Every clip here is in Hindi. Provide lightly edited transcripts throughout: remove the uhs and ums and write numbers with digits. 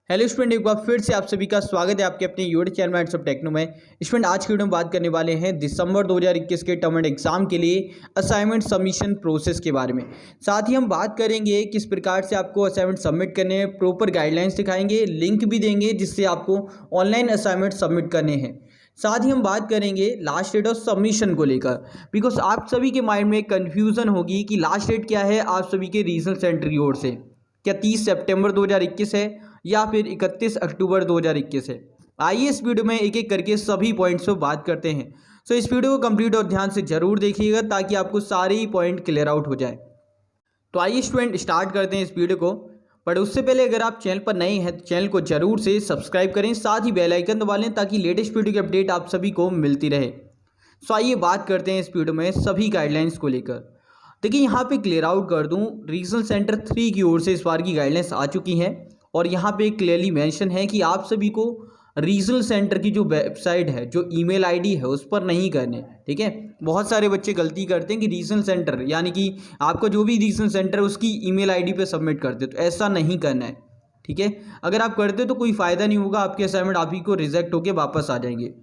हेलो स्टूडेंट, एक बार फिर से आप सभी का स्वागत है आपके अपने यूट्यूब चैनल में सब टेक्नो में। स्टूडेंट, आज की वीडियो में बात करने वाले हैं दिसंबर 2021 के टर्म एंड एग्जाम के लिए असाइनमेंट सबमिशन प्रोसेस के बारे में। साथ ही हम बात करेंगे किस प्रकार से आपको असाइनमेंट सबमिट करने हैं, प्रॉपर गाइडलाइंस दिखाएंगे, लिंक भी देंगे जिससे आपको ऑनलाइन असाइनमेंट सबमिट करने हैं। साथ ही हम बात करेंगे लास्ट डेट ऑफ सबमिशन को लेकर, बिकॉज आप सभी के माइंड में कन्फ्यूज़न होगी कि लास्ट डेट क्या है आप सभी के रीजनल सेंटर की ओर से। क्या 30 सितंबर 2021 है या फिर 31 अक्टूबर 2021 है। आइए इस वीडियो में एक एक करके सभी पॉइंट्स पर बात करते हैं। सो इस वीडियो को कंप्लीट और ध्यान से जरूर देखिएगा ताकि आपको सारे ही पॉइंट क्लियर आउट हो जाए। तो आइए स्टूडेंट स्टार्ट करते हैं इस वीडियो को। बट उससे पहले अगर आप चैनल पर नए हैं तो चैनल को जरूर से सब्सक्राइब करें, साथ ही बेल आइकन दबा लें ताकि लेटेस्ट वीडियो की अपडेट आप सभी को मिलती रहे। सो आइए बात करते हैं इस वीडियो में सभी गाइडलाइंस को लेकर। देखिए यहाँ पे क्लियर आउट कर दूँ, रीजनल सेंटर 3 की ओर से इस बार की गाइडलाइंस आ चुकी हैं और यहाँ पे क्लियरली मेंशन है कि आप सभी को रीजनल सेंटर की जो वेबसाइट है, जो ईमेल आईडी है, उस पर नहीं करने। ठीक है, बहुत सारे बच्चे गलती करते हैं कि रीजनल सेंटर यानी कि आपका जो भी रीजनल सेंटर है उसकी ईमेल आईडी पे सबमिट करते, तो ऐसा नहीं करना है। ठीक है, अगर आप करते तो कोई फ़ायदा नहीं होगा, आपके असाइनमेंट आप ही को रिजेक्ट होकर वापस आ जाएंगे।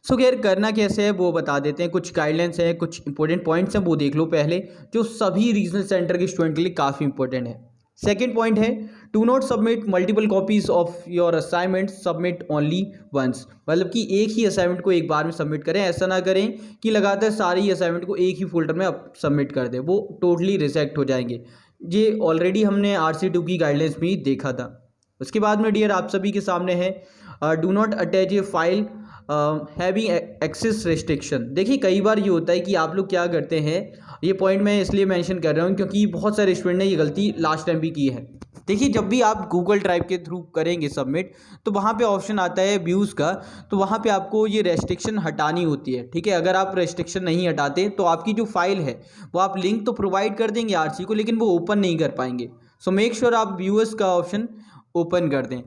सो खैर करना कैसे है वो बता देते हैं। कुछ गाइडलाइंस हैं, कुछ इंपॉर्टेंट पॉइंट्स हैं, वो देख लो पहले, जो सभी रीजनल सेंटर के स्टूडेंट के लिए काफ़ी इंपॉर्टेंट है। सेकेंड पॉइंट है, do not submit multiple copies of your assignment, submit only once. मतलब कि एक ही असाइनमेंट को एक बार में सबमिट करें, ऐसा ना करें कि लगातार सारे ही असाइनमेंट को एक ही फोल्डर में आप सबमिट कर दें, वो टोटली रिजेक्ट हो जाएंगे। ये ऑलरेडी हमने RC2 की गाइडलाइंस में ही देखा था। उसके बाद में डियर आप सभी के सामने है, do not attach a file having access restriction. देखिए कई बार ये होता है कि आप लोग क्या करते हैं, ये पॉइंट मैं इसलिए मेंशन कर रहा हूँ क्योंकि बहुत सारे स्टूडेंट ने ये गलती लास्ट टाइम भी की है। देखिए जब भी आप गूगल ड्राइव के थ्रू करेंगे सबमिट, तो वहाँ पे ऑप्शन आता है व्यूज़ का, तो वहाँ पे आपको ये रेस्ट्रिक्शन हटानी होती है। ठीक है, अगर आप रेस्ट्रिक्शन नहीं हटाते तो आपकी जो फाइल है वो आप लिंक तो प्रोवाइड कर देंगे RC को, लेकिन वो ओपन नहीं कर पाएंगे। सो मेक श्योर आप व्यूअर्स का ऑप्शन ओपन कर दें।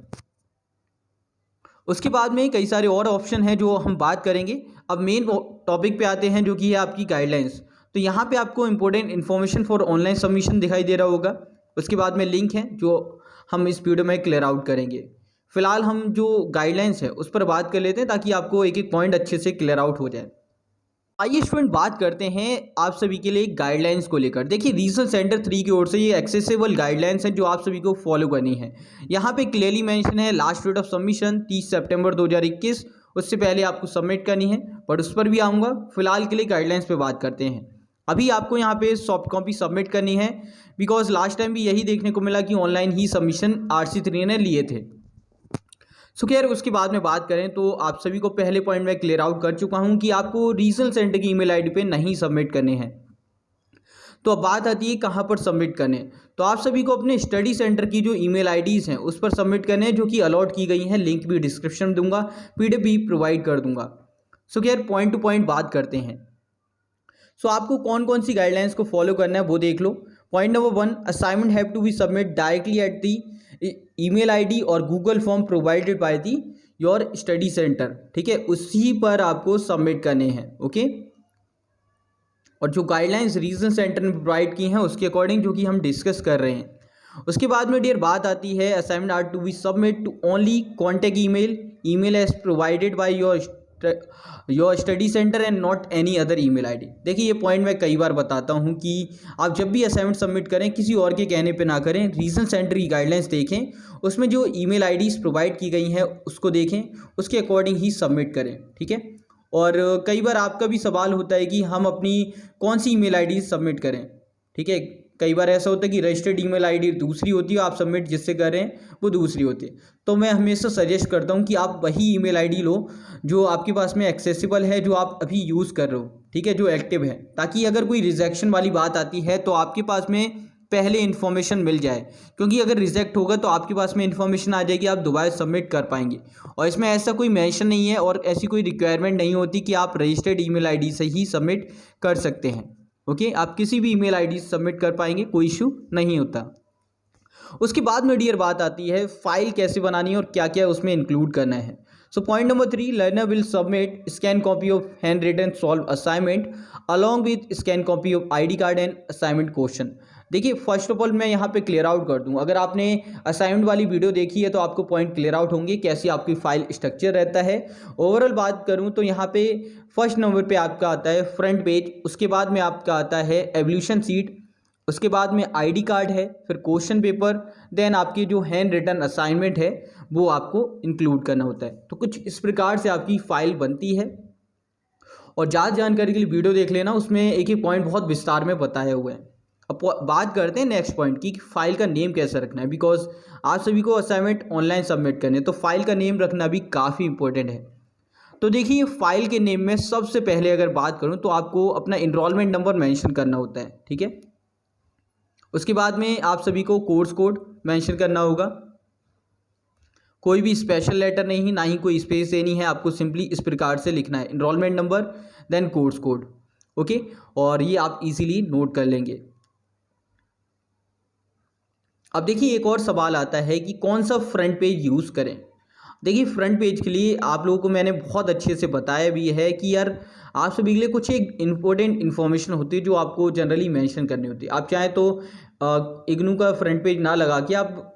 उसके बाद में कई सारे और ऑप्शन हैं जो हम बात करेंगे। अब मेन टॉपिक पे आते हैं जो कि है आपकी गाइडलाइंस। तो यहाँ पे आपको important information for online submission दिखाई दे रहा होगा। उसके बाद में लिंक है जो हम इस वीडियो में क्लियर आउट करेंगे। फिलहाल हम जो गाइडलाइंस है उस पर बात कर लेते हैं ताकि आपको एक एक पॉइंट अच्छे से क्लियर आउट हो जाए। आइए स्टूडेंट बात करते हैं आप सभी के लिए गाइडलाइंस को लेकर। देखिए रीजनल सेंटर 3 की ओर से ये एक्सेसिबल गाइडलाइंस हैं जो आप सभी को फॉलो करनी है। यहाँ पे क्लियरली मेंशन है लास्ट डेट ऑफ सबमिशन 30 सितंबर 2021, उससे पहले आपको सबमिट करनी है, बट उस पर भी आऊँगा। फिलहाल के लिए गाइडलाइंस पे बात करते हैं। अभी आपको यहाँ पे सॉफ्ट कॉपी सबमिट करनी है, बिकॉज लास्ट टाइम भी यही देखने को मिला कि ऑनलाइन ही सबमिशन RC3 ने लिए थे। सो खैर उसके बाद में बात करें तो आप सभी को पहले पॉइंट में क्लियर आउट कर चुका हूं कि आपको रीजनल सेंटर की ईमेल आईडी पे नहीं सबमिट करने हैं। तो अब बात आती है कहां पर सबमिट करने। तो आप सभी को अपने स्टडी सेंटर की जो ईमेल आईडीज़ हैं उस पर सबमिट करने हैं, जो कि अलॉट की गई हैं। लिंक भी डिस्क्रिप्शन में दूंगा, PDF भी प्रोवाइड कर दूंगा। सो खैर पॉइंट टू पॉइंट बात करते हैं। सो आपको कौन कौन सी गाइडलाइंस को फॉलो करना है वो देख लो। Point number 1, assignment have to be submit directly at the email ID और Google form provided by the your study centre. ठीक है, उसी पर आपको सबमिट करने हैं। ओके, और जो गाइडलाइंस रीजनल सेंटर ने प्रोवाइड की हैं उसके अकॉर्डिंग जो कि हम डिस्कस कर रहे हैं। उसके बाद में डियर बात आती है assignment are to be submit to only contact email as provided by your study centre and not any other email ID. देखिए ये पॉइंट मैं कई बार बताता हूँ कि आप जब भी असाइनमेंट सबमिट करें किसी और के कहने पे ना करें। रीजनल सेंटर की गाइडलाइंस देखें, उसमें जो ईमेल आईडीज़ प्रोवाइड की गई हैं उसको देखें, उसके अकॉर्डिंग ही सबमिट करें। ठीक है, और कई बार आपका भी सवाल होता है कि हम अपनी कौन सी ईमेल आईडी सबमिट करें। ठीक है, कई बार ऐसा होता है कि रजिस्टर्ड ईमेल आईडी दूसरी होती है, आप सबमिट जिससे कर रहे हैं वो दूसरी होती है। तो मैं हमेशा सजेस्ट करता हूं कि आप वही ईमेल आईडी लो जो आपके पास में एक्सेसिबल है, जो आप अभी यूज़ कर रहे हो। ठीक है, जो एक्टिव है, ताकि अगर कोई रिजेक्शन वाली बात आती है तो आपके पास में पहले इन्फॉर्मेशन मिल जाए। क्योंकि अगर रिजेक्ट होगा तो आपके पास में इन्फॉर्मेशन आ जाएगी, आप दोबारा सबमिट कर पाएंगे। और इसमें ऐसा कोई मेंशन नहीं है और ऐसी कोई रिक्वायरमेंट नहीं होती कि आप रजिस्टर्ड ईमेल आईडी से ही सबमिट कर सकते हैं। ओके, आप किसी भी ईमेल आईडी से सबमिट कर पाएंगे, कोई इशू नहीं होता। उसके बाद में डियर बात आती है फाइल कैसे बनानी है और क्या क्या उसमें इंक्लूड करना है। So point number 3, learner will submit scan copy of hand written solve assignment along with scan copy of ID card and assignment question. देखिए फर्स्ट ऑफ ऑल मैं यहाँ पे क्लियर आउट कर दूँ, अगर आपने असाइनमेंट वाली वीडियो देखी है तो आपको पॉइंट क्लियर आउट होंगे कैसी आपकी फाइल स्ट्रक्चर रहता है। ओवरऑल बात करूँ तो यहाँ पे फर्स्ट नंबर पे आपका आता है फ्रंट पेज, उसके बाद में आपका आता है एवोल्यूशन सीट, उसके बाद में आईडी कार्ड है, फिर क्वेश्चन पेपर, देन आपकी जो हैंड रिटन असाइनमेंट है वो आपको इंक्लूड करना होता है। तो कुछ इस प्रकार से आपकी फाइल बनती है। और ज़्यादा जानकारी के लिए वीडियो देख लेना, उसमें एक ही पॉइंट बहुत विस्तार में बताया हुआ है। अब बात करते हैं नेक्स्ट पॉइंट की, फाइल का नेम कैसे रखना है, बिकॉज आप सभी को असाइनमेंट ऑनलाइन सबमिट करने, तो फाइल का नेम रखना भी काफ़ी इंपॉर्टेंट है। तो देखिए फाइल के नेम में सबसे पहले अगर बात करूं तो आपको अपना इनरोलमेंट नंबर मेंशन करना होता है, ठीक है। उसके बाद में आप सभी को कोर्स कोड मेंशन करना होगा, कोई भी स्पेशल लेटर नहीं, ना ही कोई स्पेस देनी है, आपको सिंपली इस प्रकार से लिखना है enrolment number then course code, okay. और ये आप इजीली नोट कर लेंगे। अब देखिए एक और सवाल आता है कि कौन सा फ्रंट पेज यूज़ करें। देखिए फ्रंट पेज के लिए आप लोगों को मैंने बहुत अच्छे से बताया भी है कि यार आप सभी के लिए कुछ एक इम्पोर्टेंट इन्फॉर्मेशन होती है जो आपको जनरली मेंशन करनी होती है। आप चाहें तो इग्नू का फ्रंट पेज ना लगा के आप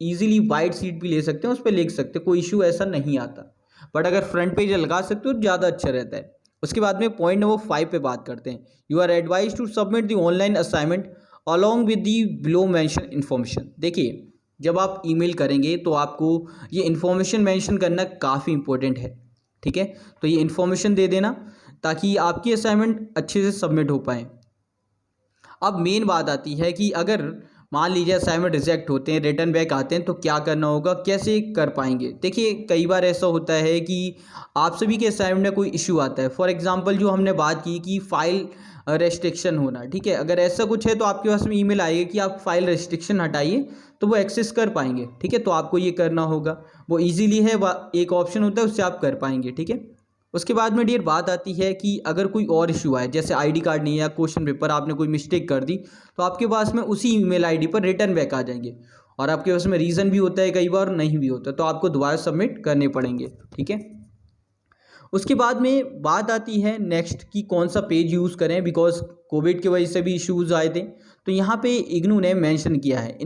इजीली वाइट शीट भी ले सकते हैं, उस पर लिख सकते हैं, कोई इशू ऐसा नहीं आता। बट अगर फ्रंट पेज लगा सकते हो तो ज़्यादा अच्छा रहता है। उसके बाद में पॉइंट नंबर 5 पे बात करते हैं। You are advise to submit the online assignment along with the below mention information. देखिए जब आप ईमेल करेंगे तो आपको ये इन्फॉर्मेशन मेंशन करना काफ़ी इंपॉर्टेंट है, ठीक है। तो ये इन्फॉर्मेशन दे देना ताकि आपकी असाइनमेंट अच्छे से सबमिट हो पाए। अब मेन बात आती है कि अगर मान लीजिए असाइनमेंट रिजेक्ट होते हैं, रिटर्न बैक आते हैं, तो क्या करना होगा, कैसे कर पाएंगे। देखिए कई बार ऐसा होता है कि आप सभी के असाइनमेंट में कोई इशू आता है। फॉर एग्जांपल जो हमने बात की कि फाइल रेस्ट्रिक्शन होना, ठीक है, अगर ऐसा कुछ है तो आपके पास में ईमेल आएगी कि आप फाइल रेस्ट्रिक्शन हटाइए तो वो एक्सेस कर पाएंगे, ठीक है। तो आपको ये करना होगा, वो ईजीली है, एक ऑप्शन होता है उससे आप कर पाएंगे, ठीक है। उसके बाद में डियर बात आती है कि अगर कोई और इशू आए, जैसे आईडी कार्ड नहीं है या क्वेश्चन पेपर आपने कोई मिस्टेक कर दी, तो आपके पास में उसी ईमेल आईडी पर रिटर्न बैक आ जाएंगे। और आपके पास में रीज़न भी होता है, कई बार नहीं भी होता, तो आपको दोबारा सबमिट करने पड़ेंगे, ठीक है। उसके बाद में बात आती है नेक्स्ट कि कौन सा पेज यूज़ करें, बिकॉज कोविड की वजह से भी इश्यूज़ आए थे। तो यहाँ पे इग्नू ने मेंशन किया है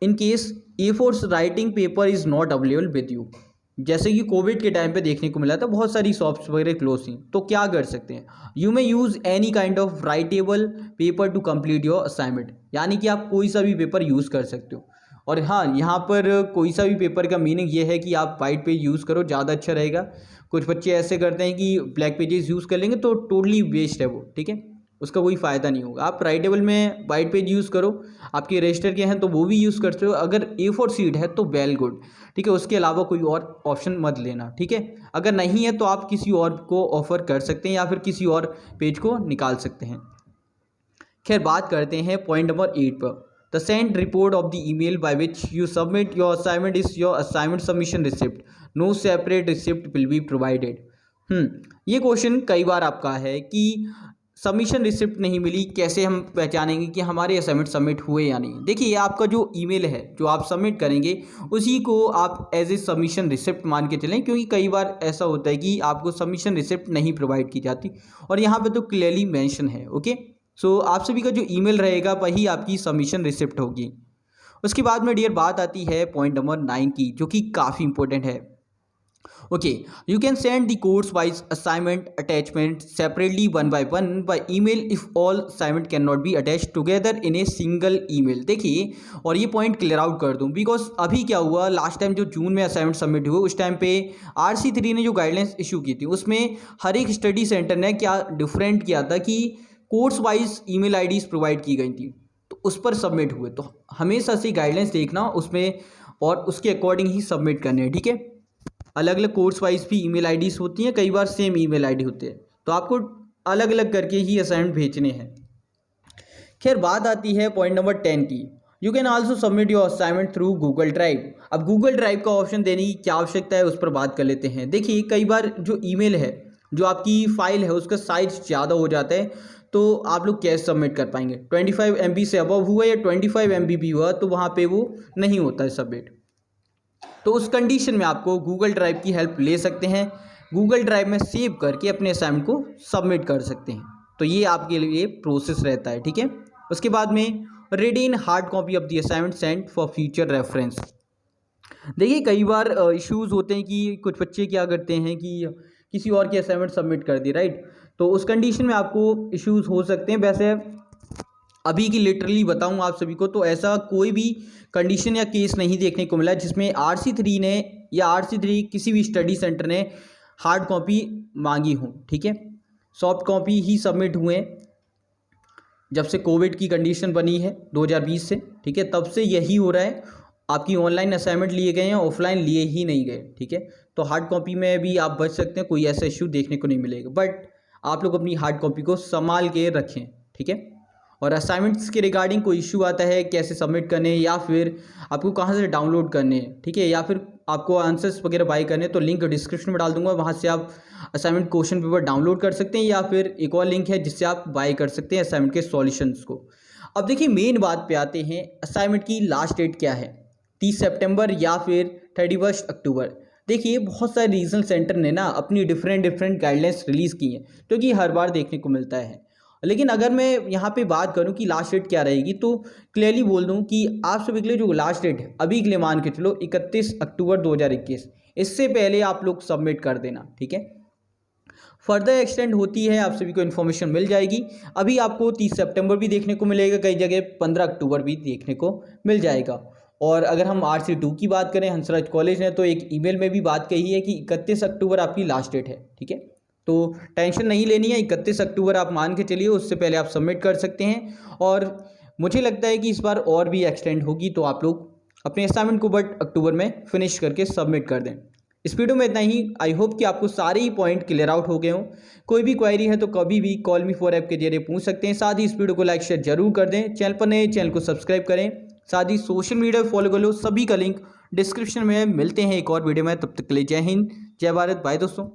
in case A4 writing paper is not available with you. जैसे कि कोविड के टाइम पे देखने को मिला था बहुत सारी शॉप्स वगैरह क्लोज थी, तो क्या कर सकते हैं, you may use any kind of writable paper two complete your assignment. यानी कि आप कोई सा भी पेपर यूज़ कर सकते हो। और हाँ, यहाँ पर कोई सा भी पेपर का मीनिंग ये है कि आप वाइट पेज यूज़ करो, ज़्यादा अच्छा रहेगा। कुछ बच्चे ऐसे करते हैं कि ब्लैक पेजेस यूज़ कर लेंगे तो टोटली वेस्ट है वो, ठीक है, उसका कोई फ़ायदा नहीं होगा। आप राइटेबल में वाइट पेज यूज़ करो, आपके रजिस्टर के हैं तो वो भी यूज़ करते हो। अगर A4 शीट है तो वेल गुड, ठीक है, उसके अलावा कोई और ऑप्शन मत लेना, ठीक है। अगर नहीं है तो आप किसी और को ऑफ़र कर सकते हैं या फिर किसी और पेज को निकाल सकते हैं। खैर बात करते हैं पॉइंट नंबर 8 पर। The send report of the email by which you submit your assignment is your assignment submission receipt, no separate receipt will be provided. ये क्वेश्चन कई बार आपका है कि सबमिशन रिसिप्ट नहीं मिली, कैसे हम पहचानेंगे कि हमारे असाइनमेंट सबमिट हुए या नहीं। देखिए ये आपका जो ईमेल है जो आप सबमिट करेंगे उसी को आप एज ए सबमिशन रिसिप्ट मान के चलें, क्योंकि कई बार ऐसा होता है कि आपको सबमिशन रिसिप्ट नहीं प्रोवाइड की जाती और यहाँ पे तो क्लियरली मेंशन है, ओके। सो आप सभी का जो ईमेल रहेगा वही आपकी सबमिशन रिसिप्ट होगी। उसके बाद में डियर बात आती है पॉइंट नंबर 9 की, जो कि काफ़ी इंपॉर्टेंट है। Okay, you can send the course wise assignment attachment separately one by email if all assignment cannot be attached together in a single email। देखिए और ये पॉइंट क्लियर आउट कर दूं, बिकॉज अभी क्या हुआ, लास्ट टाइम जो जून में असाइनमेंट सबमिट हुए उस टाइम पे RC3 ने जो गाइडलाइंस इशू की थी उसमें हर एक स्टडी सेंटर ने क्या डिफरेंट किया था कि course wise email IDs provide की गई थी, तो उस पर सबमिट हुए। तो हमेशा से गाइडलाइंस देखना उसमें और उसके अकॉर्डिंग ही सबमिट करने हैं, ठीक है। अलग अलग कोर्स वाइज भी ईमेल आईडीज़ होती हैं, कई बार सेम ईमेल आईडी होते हैं, तो आपको अलग अलग करके ही असाइनमेंट भेजने हैं। खैर बात आती है पॉइंट नंबर 10 की। You can also submit your assignment through Google drive. अब गूगल ड्राइव का ऑप्शन देने की क्या आवश्यकता है उस पर बात कर लेते हैं। देखिए कई बार जो ईमेल है, जो आपकी फाइल है, उसका साइज ज़्यादा हो जाता है, तो आप लोग कैसे सबमिट कर पाएंगे। 25 MB से अबव हुआ या 25 MB भी हुआ तो वहाँ पे वो नहीं होता है सबमिट। तो उस कंडीशन में आपको गूगल ड्राइव की हेल्प ले सकते हैं, गूगल ड्राइव में सेव करके अपने असाइनमेंट को सबमिट कर सकते हैं। तो ये आपके लिए प्रोसेस रहता है, ठीक है। उसके बाद में read in hard copy of the assignment sent for future reference. देखिए कई बार इश्यूज़ होते हैं कि कुछ बच्चे क्या करते हैं कि किसी और की असाइनमेंट सबमिट कर दी, राइट। तो उस कंडीशन में आपको इश्यूज़ हो सकते हैं। वैसे अभी की लिटरली बताऊं आप सभी को तो ऐसा कोई भी कंडीशन या केस नहीं देखने को मिला जिसमें RC3 ने या RC3 किसी भी स्टडी सेंटर ने हार्ड कॉपी मांगी हो, ठीक है। सॉफ्ट कॉपी ही सबमिट हुए जब से कोविड की कंडीशन बनी है 2020 से, ठीक है, तब से यही हो रहा है। आपकी ऑनलाइन असाइनमेंट लिए गए हैं, ऑफलाइन लिए ही नहीं गए, ठीक है। तो हार्ड कॉपी में भी आप बच सकते हैं, कोई ऐसा इश्यू देखने को नहीं मिलेगा। बट आप लोग अपनी हार्ड कॉपी को संभाल के रखें, ठीक है। और असाइनमेंट्स के रिगार्डिंग कोई इशू आता है कैसे सबमिट करने हैं या फिर आपको कहाँ से डाउनलोड करने हैं, ठीक है, या फिर आपको आंसर्स वगैरह बाय करने हैं, तो लिंक डिस्क्रिप्शन में डाल दूंगा, वहाँ से आप असाइनमेंट क्वेश्चन पेपर डाउनलोड कर सकते हैं या फिर एक और लिंक है जिससे आप बाय कर सकते हैं असाइनमेंट के सॉल्यूशंस को। अब देखिए मेन बात पे आते हैं, असाइनमेंट की लास्ट डेट क्या है, 30 सितंबर या फिर 31 अक्टूबर। देखिए बहुत सारे रीजनल सेंटर ने ना अपनी डिफरेंट गाइडलाइंस रिलीज़ की हैं, जो कि हर बार देखने को मिलता है। लेकिन अगर मैं यहाँ पे बात करूँ कि लास्ट डेट क्या रहेगी तो क्लियरली बोल दूँ कि आप सभी के लिए जो लास्ट डेट है अभी के लिए मान के चलो 31 अक्टूबर 2021, इससे पहले आप लोग सबमिट कर देना, ठीक है। फर्दर एक्सटेंड होती है, आप सभी को इन्फॉर्मेशन मिल जाएगी। अभी आपको 30 सितंबर भी देखने को मिलेगा, कई जगह 15 अक्टूबर भी देखने को मिल जाएगा। और अगर हम RC2 की बात करें, हंसराज कॉलेज ने तो एक ईमेल में भी बात कही है कि 31 अक्टूबर आपकी लास्ट डेट है, ठीक है। तो टेंशन नहीं लेनी है, 31 अक्टूबर आप मान के चलिए, उससे पहले आप सबमिट कर सकते हैं। और मुझे लगता है कि इस बार और भी एक्सटेंड होगी, तो आप लोग अपने असाइनमेंट को बट अक्टूबर में फिनिश करके सबमिट कर दें। इस वीडियो में इतना ही। आई होप कि आपको सारे ही पॉइंट क्लियर आउट हो गए हों। कोई भी क्वेरी है तो कभी भी कॉल मी फॉर ऐप के जरिए पूछ सकते हैं। साथ ही इस वीडियो को लाइक शेयर जरूर कर दें। चैनल पर नए चैनल को सब्सक्राइब करें, साथ ही सोशल मीडिया पर फॉलो कर लो, सभी का लिंक डिस्क्रिप्शन में। मिलते हैं एक और वीडियो में, तब तक के लिए जय हिंद, जय भारत, बाय दोस्तों।